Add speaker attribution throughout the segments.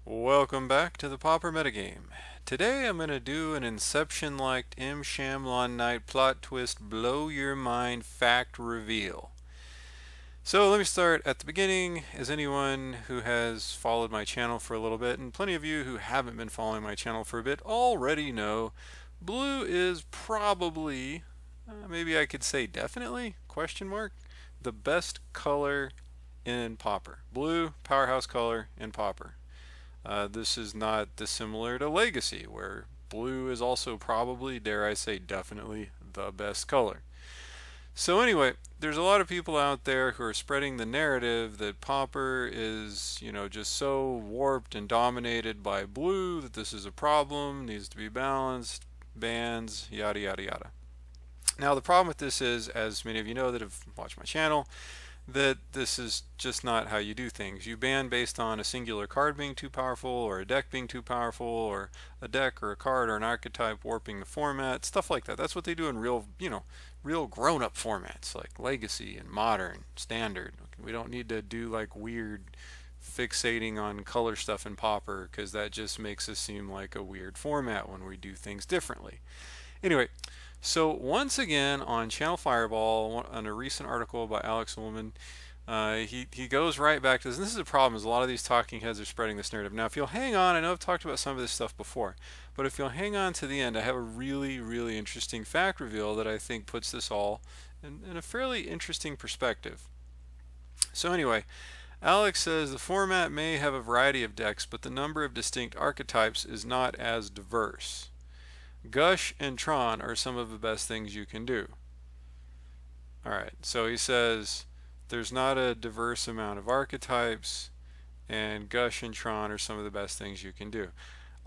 Speaker 1: Welcome back to the Pauper Metagame. Today I'm going to do an Inception-like M. Shyamalan Night plot twist blow your mind fact reveal. So let me start at the beginning. As anyone who has followed my channel for a little bit, and plenty of you who haven't been following my channel for a bit already know, blue is probably, maybe I could say definitely, question mark, the best color in Pauper. Blue, powerhouse color in Pauper. This is not dissimilar to Legacy, where blue is also probably, dare I say, definitely the best color. So anyway, there's a lot of people out there who are spreading the narrative that Pauper is, just so warped and dominated by blue that this is a problem, needs to be balanced, bans, yada yada yada. Now the problem with this is, as many of you know that have watched my channel, that this is just not how you do things. You ban based on a singular card being too powerful, or a deck being too powerful, or a deck or a card or an archetype warping the format, stuff like that. That's what they do in real, real grown-up formats like Legacy and Modern, Standard. We don't need to do like weird fixating on color stuff in Pauper, because that just makes us seem like a weird format when we do things differently. Anyway, so once again on Channel Fireball, on a recent article by Alex Ullman, he goes right back to this. And this is a problem, is a lot of these talking heads are spreading this narrative. Now, if you'll hang on, I know I've talked about some of this stuff before, but if you'll hang on to the end, I have a really, really interesting fact reveal that I think puts this all in a fairly interesting perspective. So anyway, Alex says the format may have a variety of decks, but the number of distinct archetypes is not as diverse. Gush and Tron are some of the best things you can do. Alright, so he says there's not a diverse amount of archetypes, and Gush and Tron are some of the best things you can do.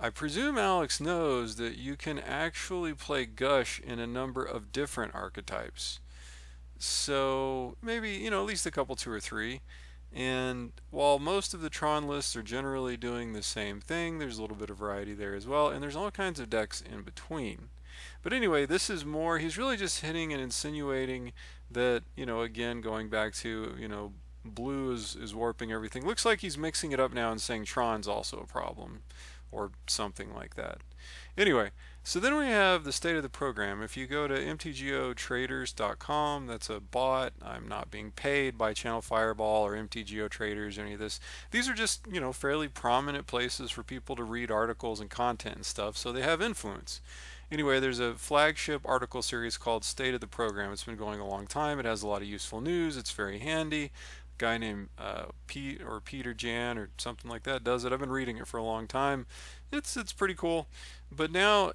Speaker 1: I presume Alex knows that you can actually play Gush in a number of different archetypes. So maybe, at least a couple, two or three. And while most of the Tron lists are generally doing the same thing, there's a little bit of variety there as well, and there's all kinds of decks in between. But anyway, this is more, he's really just hitting and insinuating that, again, going back to, blue is warping everything. Looks like he's mixing it up now and saying Tron's also a problem, or something like that. Anyway, so then we have the state of the program. If you go to mtgotraders.com, that's a bot. I'm not being paid by Channel Fireball or MTGO Traders or any of this. These are just, fairly prominent places for people to read articles and content and stuff, so they have influence. Anyway, there's a flagship article series called State of the Program. It's been going a long time. It has a lot of useful news. It's very handy. A guy named Pete or Peter Jan or something like that does it. I've been reading it for a long time. It's pretty cool. But now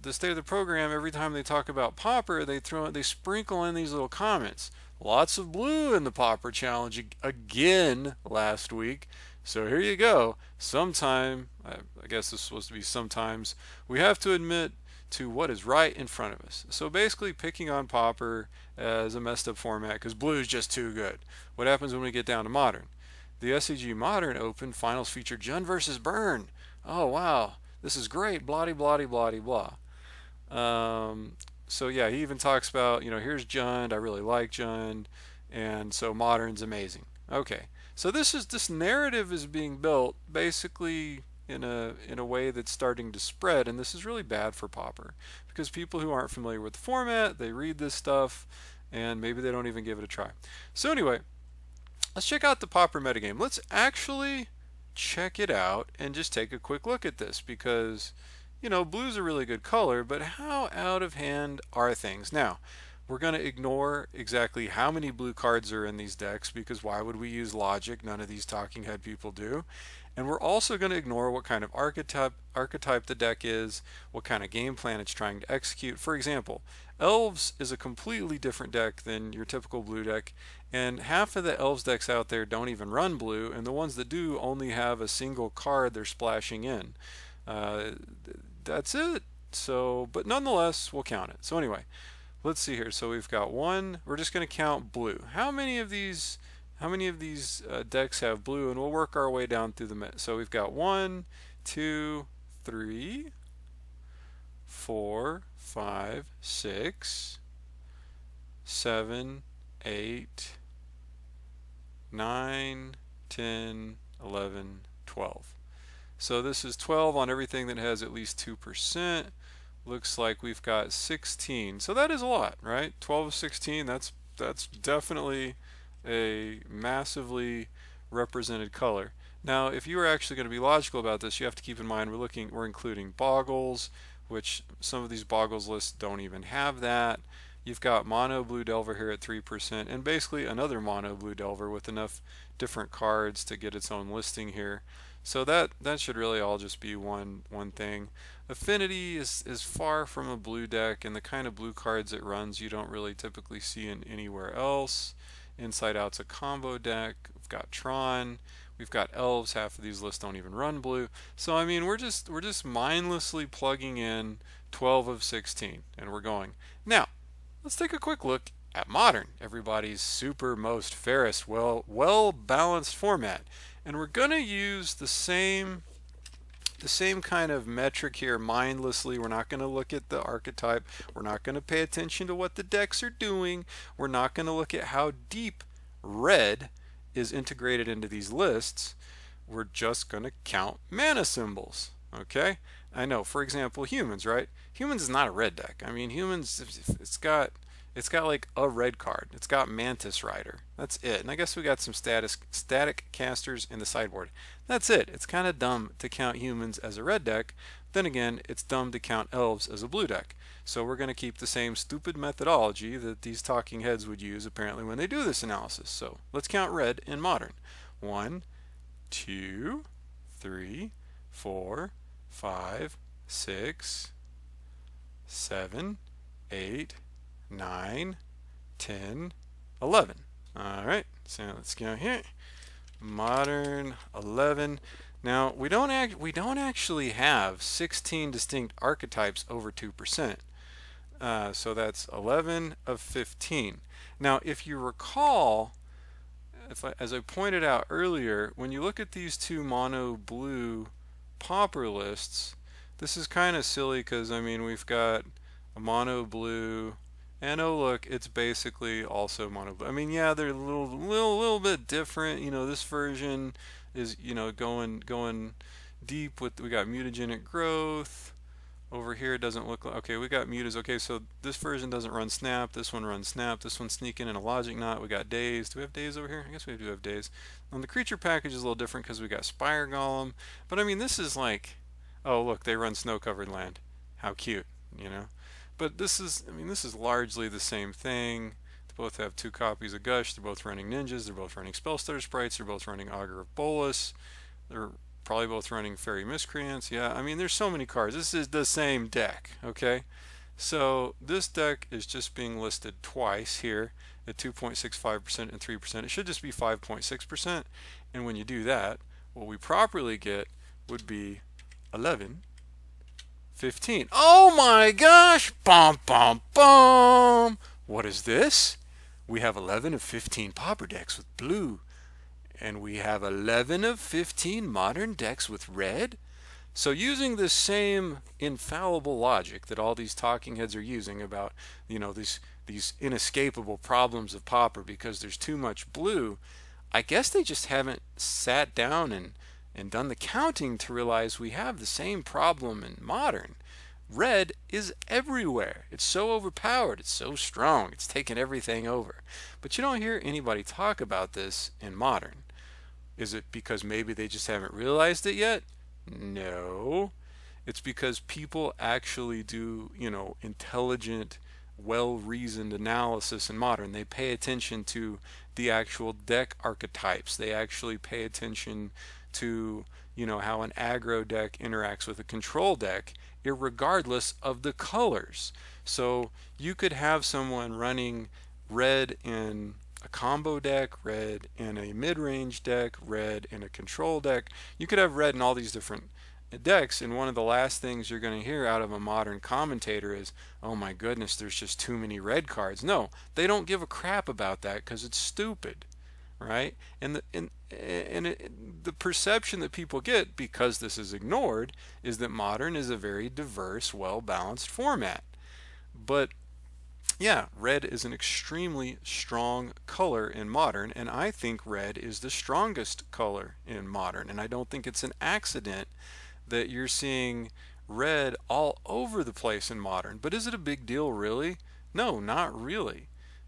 Speaker 1: the state of the program, every time they talk about Pauper, they sprinkle in these little comments. Lots of blue in the Pauper challenge again last week. So here you go. Sometime, I guess this is supposed to be sometimes, we have to admit to what is right in front of us. So basically picking on Pauper as a messed up format because blue is just too good. What happens when we get down to Modern? The SCG Modern Open finals feature Jund versus Burn. Oh wow, this is great, blah blah blah blah blah. So yeah, he even talks about, here's Jund, I really like Jund, and so Modern's amazing. Okay, so this narrative is being built basically in a way that's starting to spread, and this is really bad for Pauper because people who aren't familiar with the format, they read this stuff and maybe they don't even give it a try. So anyway, let's check out the Pauper metagame. Let's actually check it out and just take a quick look at this because, blue's a really good color, but how out of hand are things? Now, we're going to ignore exactly how many blue cards are in these decks because why would we use logic? None of these talking head people do. And we're also going to ignore what kind of archetype the deck is, what kind of game plan it's trying to execute. For example, Elves is a completely different deck than your typical blue deck, and half of the Elves decks out there don't even run blue, and the ones that do only have a single card they're splashing in. That's it. So, but nonetheless, we'll count it. So anyway, let's see here. So we've got one. We're just going to count blue. How many of these decks have blue? And we'll work our way down through the so we've got 1, 2, 3, 4, 5, 6, 7, 8, 9, 10, 11, 12. So this is 12 on everything that has at least 2%. Looks like we've got 16. So that is a lot, right? 12 of 16, that's definitely a massively represented color. Now, if you are actually going to be logical about this, you have to keep in mind we're including boggles, which some of these boggles lists don't even have that. You've got mono blue delver here at 3%, and basically another mono blue delver with enough different cards to get its own listing here. So that should really all just be one thing. Affinity is far from a blue deck, and the kind of blue cards it runs you don't really typically see in anywhere else. Inside Out's a combo deck. We've got Tron. We've got Elves. Half of these lists don't even run blue. So I mean, we're just mindlessly plugging in 12 of 16, and we're going. Now, let's take a quick look at Modern, everybody's super most fairest, well balanced format, and we're going to use the same kind of metric here mindlessly. We're not going to look at the archetype. We're not going to pay attention to what the decks are doing. We're not going to look at how deep red is integrated into these lists. We're just going to count mana symbols. Okay? I know, for example, humans, right? Humans is not a red deck. I mean, humans, it's got like a red card. It's got Mantis Rider. That's it. And I guess we got some static casters in the sideboard. That's it. It's kind of dumb to count humans as a red deck. Then again, it's dumb to count elves as a blue deck. So we're going to keep the same stupid methodology that these talking heads would use apparently when they do this analysis. So let's count red in Modern. 1, 2, 3, 4, 5, 6, 7, 8, 9, 10, 11. All right, so let's go here. Modern 11. Now we don't actually have 16 distinct archetypes over 2%. So that's 11 of 15. Now, if you recall, as I pointed out earlier, when you look at these two mono blue pauper lists, this is kind of silly because I mean we've got a mono blue. And oh look, it's basically also mono blue. I mean, yeah, they're a little bit different. You know, this version is, you know, going deep with, we got mutagenic growth. Over here it doesn't look like, okay, we got mutas. Okay, so this version doesn't run snap. This one runs snap. This one's sneaking in a logic knot. We got days. Do we have days over here? I guess we do have days. The creature package is a little different because we got Spire Golem. But I mean, this is like, oh look, they run snow covered land. How cute, you know? But this is, I mean, this is largely the same thing. They both have 2 copies of Gush. They're both running ninjas. They're both running Spellstutter Sprites. They're both running Augur of Bolas. They're probably both running Fairy Miscreants. Yeah, I mean, there's so many cards. This is the same deck, okay? So this deck is just being listed twice here at 2.65% and 3%. It should just be 5.6%. And when you do that, what we properly get would be 11. 15. Oh my gosh! Bum bum bum! What is this? We have 11 of 15 pauper decks with blue. And we have 11 of 15 modern decks with red? So using the same infallible logic that all these talking heads are using about, you know, these inescapable problems of pauper because there's too much blue, I guess they just haven't sat down and done the counting to realize we have the same problem in Modern. Red is everywhere. It's so overpowered. It's so strong. It's taken everything over. But you don't hear anybody talk about this in Modern. Is it because maybe they just haven't realized it yet? No. It's because people actually do, you know, intelligent, well-reasoned analysis in Modern. They pay attention to the actual deck archetypes. They actually pay attention to, you know, how an aggro deck interacts with a control deck, irregardless of the colors. So you could have someone running red in a combo deck, red in a mid-range deck, red in a control deck. You could have red in all these different decks, and one of the last things you're going to hear out of a Modern commentator is, oh my goodness, there's just too many red cards. No, they don't give a crap about that because it's stupid, right? And the perception that people get, because this is ignored, is that Modern is a very diverse, well-balanced format. But Yeah, red is an extremely strong color in Modern, and I think red is the strongest color in Modern. And I don't think it's an accident that you're seeing red all over the place in Modern. But is it a big deal, really? No, not really.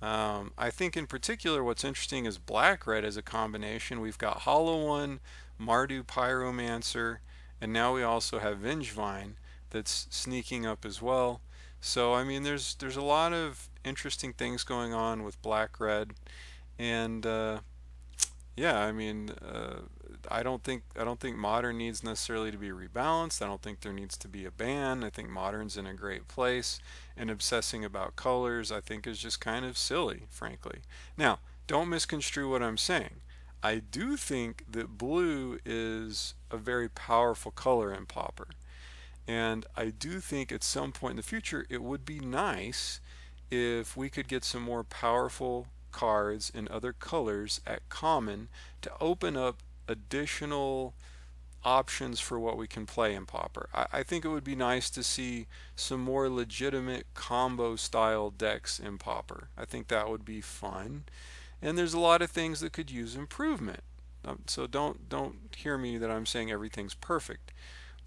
Speaker 1: I think in particular what's interesting is black red as a combination. We've got Hollow One, Mardu Pyromancer, and now we also have Vengevine that's sneaking up as well. So I mean, there's a lot of interesting things going on with black red, and yeah, I mean, I don't think modern needs necessarily to be rebalanced. I don't think there needs to be a ban. I think modern's in a great place, and obsessing about colors I think is just kind of silly, frankly. Now, don't misconstrue what I'm saying. I do think that blue is a very powerful color in Pauper. And I do think at some point in the future it would be nice if we could get some more powerful cards in other colors at common to open up additional options for what we can play in Pauper. I think it would be nice to see some more legitimate combo style decks in Pauper. I think that would be fun. And there's a lot of things that could use improvement. So don't hear me that I'm saying everything's perfect.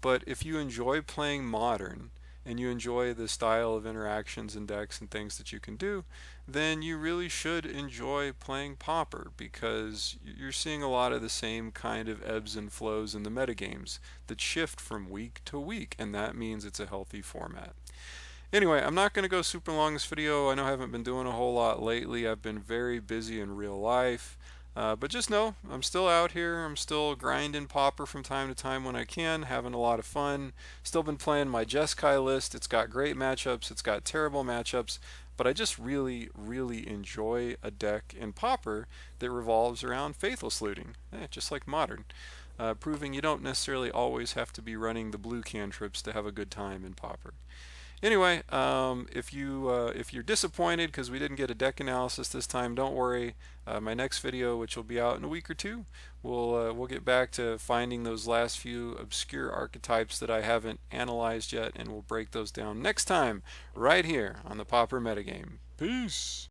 Speaker 1: But if you enjoy playing Modern and you enjoy the style of interactions and decks and things that you can do, then you really should enjoy playing Pauper, because you're seeing a lot of the same kind of ebbs and flows in the metagames that shift from week to week, and that means it's a healthy format. Anyway, I'm not going to go super long this video. I know I haven't been doing a whole lot lately. I've been very busy in real life. But just know, I'm still out here. I'm still grinding Pauper from time to time when I can, having a lot of fun. Still been playing my Jeskai list. It's got great matchups. It's got terrible matchups. But I just really, really enjoy a deck in Pauper that revolves around Faithless Looting, just like Modern. Proving you don't necessarily always have to be running the blue cantrips to have a good time in Pauper. Anyway, if you're disappointed because we didn't get a deck analysis this time, don't worry. My next video, which will be out in a week or two, we'll get back to finding those last few obscure archetypes that I haven't analyzed yet, and we'll break those down next time right here on the Pauper Metagame. Peace.